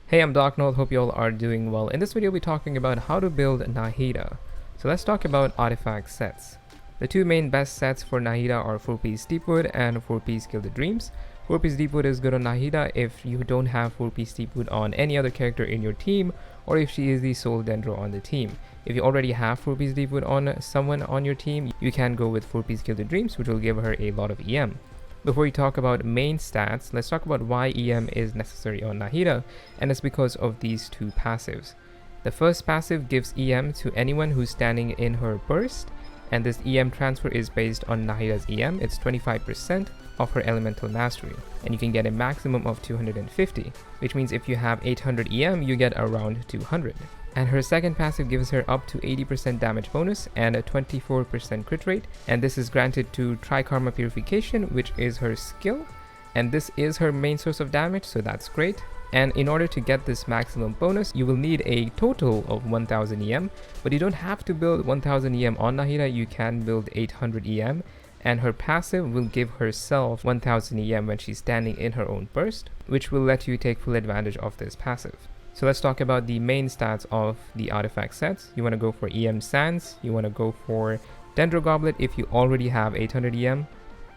Hey, I'm Doc Noel, hope you all are doing well. In this video, we'll be talking about how to build Nahida. So let's talk about artifact sets. The two main best sets for Nahida are 4-piece Deepwood and 4-piece Gilded Dreams. 4-piece Deepwood is good on Nahida if you don't have 4-piece Deepwood on any other character in your team, or if she is the sole Dendro on the team. If you already have 4-piece Deepwood on someone on your team, you can go with 4-piece Gilded Dreams, which will give her a lot of EM. Before we talk about main stats, let's talk about why EM is necessary on Nahida, and it's because of these two passives. The first passive gives EM to anyone who's standing in her burst, and this EM transfer is based on Nahida's EM. It's 25% of her elemental mastery, and you can get a maximum of 250, which means if you have 800 EM, you get around 200. And her second passive gives her up to 80% damage bonus and a 24% crit rate, and this is granted to Trikarma Purification, which is her skill, and this is her main source of damage, so that's great. And in order to get this maximum bonus, you will need a total of 1000 EM, but you don't have to build 1000 EM on Nahida, you can build 800 EM, and her passive will give herself 1000 EM when she's standing in her own burst, which will let you take full advantage of this passive. So let's talk about the main stats of the artifact sets. You want to go for EM Sands, you want to go for Dendro Goblet. If you already have 800 EM,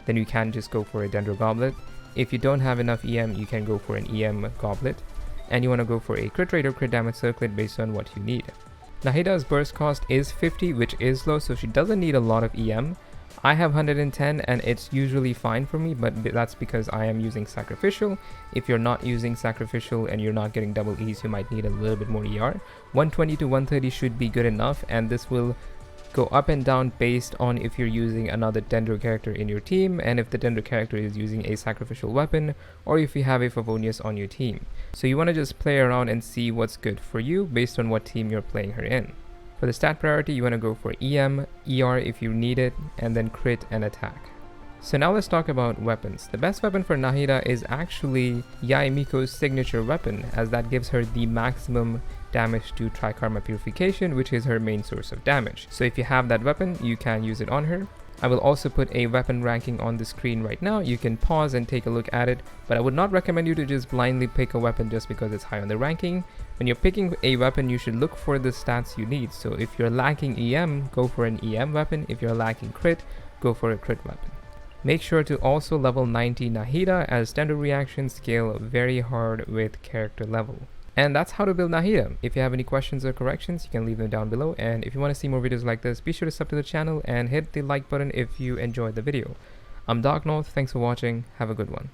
then you can just go for a Dendro Goblet. If you don't have enough EM, you can go for an EM Goblet. And you want to go for a crit rate or crit damage circlet based on what you need. Nahida's burst cost is 50, which is low, so she doesn't need a lot of EM. I have 110 and it's usually fine for me, but that's because I am using Sacrificial. If you're not using Sacrificial and you're not getting double E's, you might need a little bit more ER. 120 to 130 should be good enough, and this will go up and down based on if you're using another Dendro character in your team, and if the Dendro character is using a sacrificial weapon, or if you have a Favonius on your team. So you want to just play around and see what's good for you based on what team you're playing her in. For the stat priority, you want to go for EM, ER if you need it, and then crit and attack. So now let's talk about weapons. The best weapon for Nahida is actually Yae Miko's signature weapon, as that gives her the maximum damage to Trikarma Purification, which is her main source of damage. So if you have that weapon, you can use it on her. I will also put a weapon ranking on the screen right now. You can pause and take a look at it, but I would not recommend you to just blindly pick a weapon just because it's high on the ranking. When you're picking a weapon, you should look for the stats you need. So if you're lacking EM, go for an EM weapon. If you're lacking crit, go for a crit weapon. Make sure to also level 90 Nahida, as Dendro reactions scale very hard with character level. And that's how to build Nahida. If you have any questions or corrections, you can leave them down below. And if you want to see more videos like this, be sure to sub to the channel and hit the like button if you enjoyed the video. I'm Doc North, thanks for watching, have a good one.